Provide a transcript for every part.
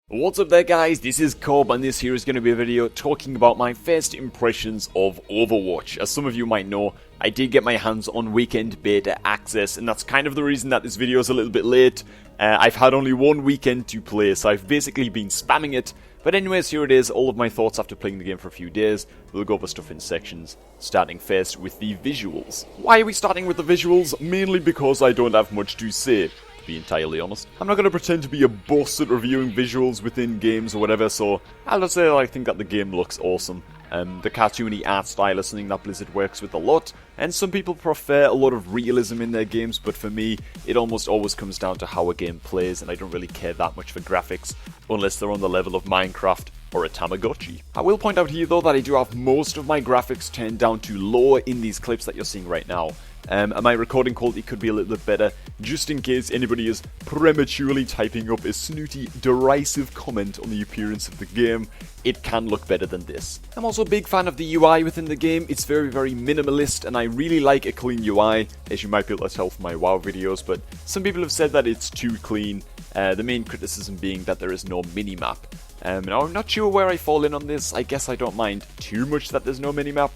What's up there guys, this is Cob and this here is going to be a video talking about my first impressions of Overwatch. As some of you might know, I did get my hands on weekend beta access and that's kind of the reason that this video is a little bit late. I've had only one weekend to play, so I've basically been spamming it. But anyways, here it is, all of my thoughts after playing the game for a few days. We'll go over stuff in sections, starting first with the visuals. Why are we starting with the visuals? Mainly because I don't have much to say. To be entirely honest, I'm not going to pretend to be a boss at reviewing visuals within games or whatever, so I'll just say that I think that the game looks awesome. The cartoony art style is something that Blizzard works with a lot, and some people prefer a lot of realism in their games, but for me, it almost always comes down to how a game plays, and I don't really care that much for graphics, unless they're on the level of Minecraft or a Tamagotchi. I will point out here though that I do have most of my graphics turned down to low in these clips that you're seeing right now. And my recording quality could be a little bit better, just in case anybody is prematurely typing up a snooty, derisive comment on the appearance of the game. It can look better than this. I'm also a big fan of the UI within the game. It's very, very minimalist, and I really like a clean UI, as you might be able to tell from my WoW videos, but some people have said that it's too clean, the main criticism being that there is no minimap. Now, I'm not sure where I fall in on this. I guess I don't mind too much that there's no minimap.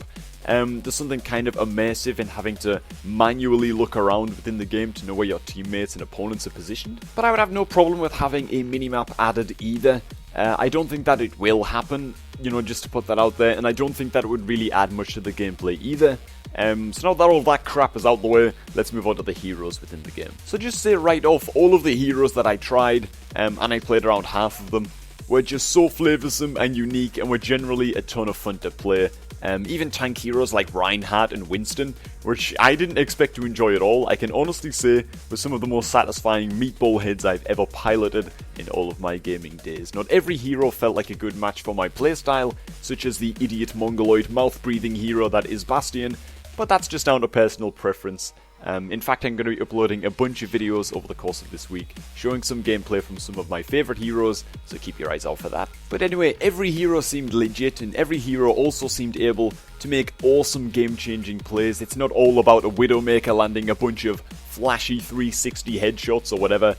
There's something kind of immersive in having to manually look around within the game to know where your teammates and opponents are positioned. But I would have no problem with having a minimap added either. I don't think that it will happen, you know, just to put that out there, and I don't think that it would really add much to the gameplay either. So now that all that crap is out the way, let's move on to the heroes within the game. So just say right off, all of the heroes that I tried, and I played around half of them, were just so flavoursome and unique and were generally a ton of fun to play. Even tank heroes like Reinhardt and Winston, which I didn't expect to enjoy at all, I can honestly say were some of the most satisfying meatball heads I've ever piloted in all of my gaming days. Not every hero felt like a good match for my playstyle, such as the idiot mongoloid mouth-breathing hero that is Bastion, but that's just down to personal preference. In fact, I'm going to be uploading a bunch of videos over the course of this week, showing some gameplay from some of my favourite heroes, so keep your eyes out for that. But anyway, every hero seemed legit, and every hero also seemed able to make awesome game-changing plays. It's not all about a Widowmaker landing a bunch of flashy 360 headshots or whatever.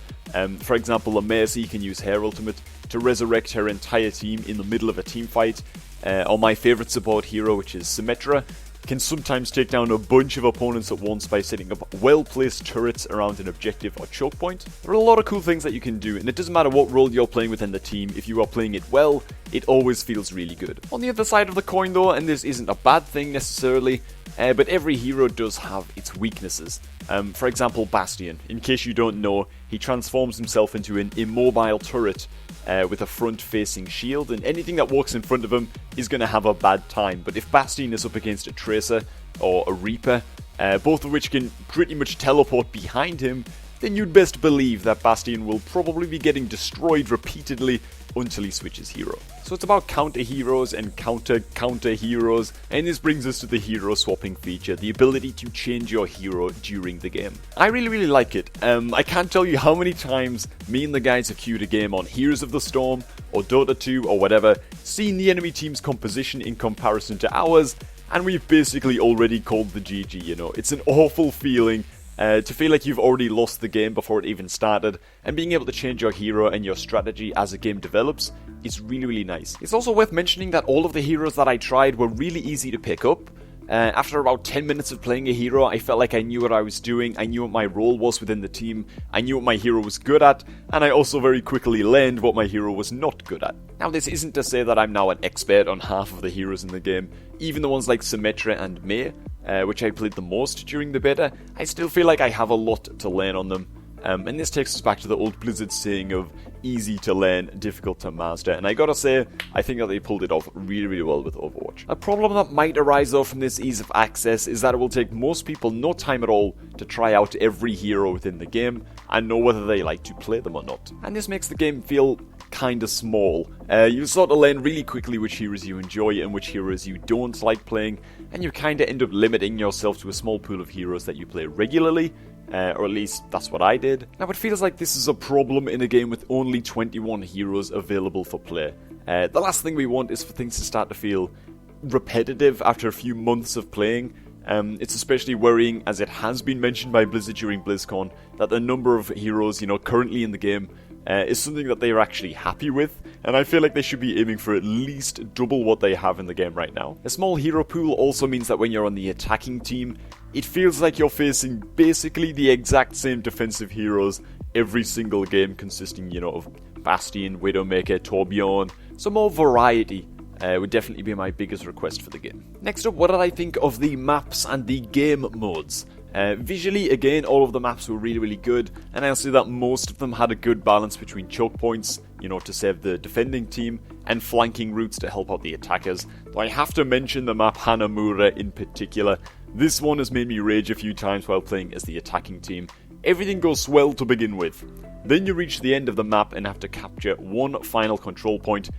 For example, a Mercy can use her ultimate to resurrect her entire team in the middle of a team fight. Or my favourite support hero, which is Symmetra, can sometimes take down a bunch of opponents at once by setting up well-placed turrets around an objective or choke point. There are a lot of cool things that you can do, and it doesn't matter what role you're playing within the team, if you are playing it well, it always feels really good. On the other side of the coin though, and this isn't a bad thing necessarily, but every hero does have its weaknesses. For example, Bastion. In case you don't know, he transforms himself into an immobile turret with a front-facing shield, and anything that walks in front of him is going to have a bad time. But if Bastion is up against a Tracer or a Reaper, both of which can pretty much teleport behind him, then you'd best believe that Bastion will probably be getting destroyed repeatedly until he switches hero. So it's about counter heroes and counter heroes, and this brings us to the hero swapping feature, the ability to change your hero during the game. I really like it. I can't tell you how many times me and the guys have queued a game on Heroes of the Storm or Dota 2 or whatever, seen the enemy team's composition in comparison to ours, and we've basically already called the GG, you know. It's an awful feeling. To feel like you've already lost the game before it even started, and being able to change your hero and your strategy as the game develops is really nice. It's also worth mentioning that all of the heroes that I tried were really easy to pick up. After about 10 minutes of playing a hero, I felt like I knew what I was doing, I knew what my role was within the team, I knew what my hero was good at, and I also very quickly learned what my hero was not good at. Now, this isn't to say that I'm now an expert on half of the heroes in the game. Even the ones like Symmetra and Mei, which I played the most during the beta, I still feel like I have a lot to learn on them. And this takes us back to the old Blizzard saying of easy to learn, difficult to master, and I gotta say, I think that they pulled it off really well with Overwatch. A problem that might arise though from this ease of access is that it will take most people no time at all to try out every hero within the game and know whether they like to play them or not. And this makes the game feel kinda small. You sort of learn really quickly which heroes you enjoy and which heroes you don't like playing, and you kinda end up limiting yourself to a small pool of heroes that you play regularly, or at least that's what I did. Now it feels like this is a problem in a game with only 21 heroes available for play. The last thing we want is for things to start to feel repetitive after a few months of playing. It's especially worrying, as it has been mentioned by Blizzard during BlizzCon, that the number of heroes, currently in the game is something that they are actually happy with, and I feel like they should be aiming for at least double what they have in the game right now. A small hero pool also means that when you're on the attacking team, it feels like you're facing basically the exact same defensive heroes every single game, consisting, of Bastion, Widowmaker, Torbjorn. So more variety would definitely be my biggest request for the game. Next up, what did I think of the maps and the game modes? Visually, again, all of the maps were really good, and I'll say that most of them had a good balance between choke points, to save the defending team, and flanking routes to help out the attackers. Though I have to mention the map Hanamura in particular. This one has made me rage a few times while playing as the attacking team. Everything goes well to begin with. Then you reach the end of the map and have to capture one final control point.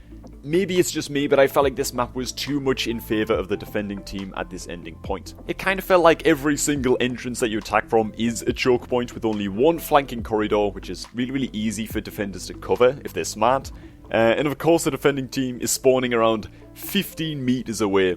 Maybe it's just me, but I felt like this map was too much in favour of the defending team at this ending point. It kind of felt like every single entrance that you attack from is a choke point with only one flanking corridor, which is really easy for defenders to cover if they're smart. And of course the defending team is spawning around 15 meters away,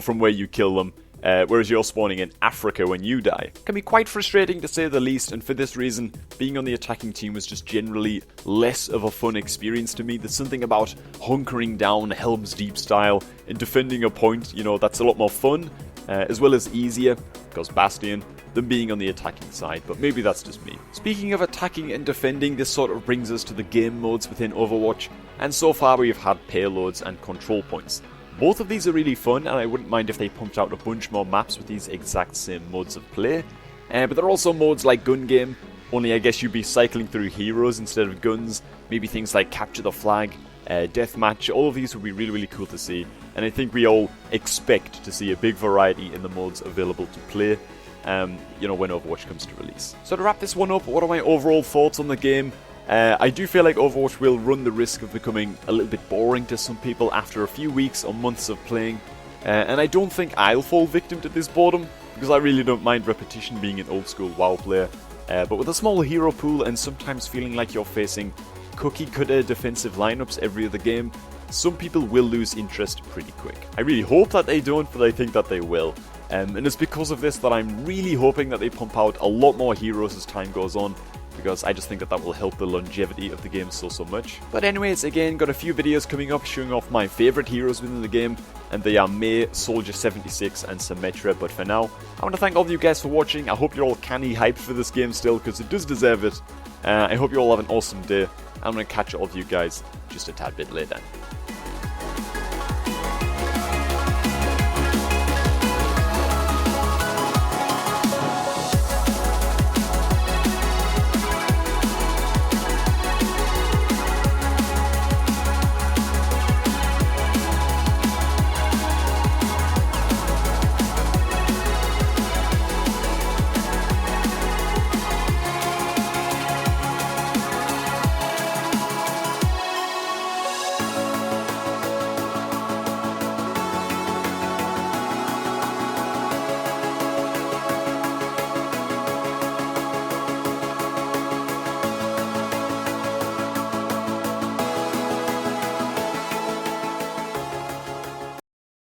from where you kill them. Whereas you're spawning in Africa when you die. Can be quite frustrating to say the least, and for this reason, being on the attacking team was just generally less of a fun experience to me. There's something about hunkering down Helm's Deep style and defending a point, that's a lot more fun, as well as easier, because Bastion, than being on the attacking side, but maybe that's just me. Speaking of attacking and defending, this sort of brings us to the game modes within Overwatch, and so far we've had payloads and control points. Both of these are really fun, and I wouldn't mind if they pumped out a bunch more maps with these exact same modes of play. But there are also modes like Gun Game, only I guess you'd be cycling through heroes instead of guns. Maybe things like Capture the Flag, Deathmatch, all of these would be really cool to see. And I think we all expect to see a big variety in the modes available to play, when Overwatch comes to release. So to wrap this one up, what are my overall thoughts on the game? I do feel like Overwatch will run the risk of becoming a little bit boring to some people after a few weeks or months of playing, and I don't think I'll fall victim to this boredom, because I really don't mind repetition being an old school WoW player, but with a small hero pool and sometimes feeling like you're facing cookie cutter defensive lineups every other game, some people will lose interest pretty quick. I really hope that they don't, but I think that they will. And it's because of this that I'm really hoping that they pump out a lot more heroes as time goes on, because I just think that will help the longevity of the game so much. But anyways, again, got a few videos coming up showing off my favourite heroes within the game, and they are Mei, Soldier 76 and Symmetra. But for now, I want to thank all of you guys for watching. I hope you're all canny hyped for this game still, because it does deserve it. I hope you all have an awesome day. I'm going to catch all of you guys just a tad bit later.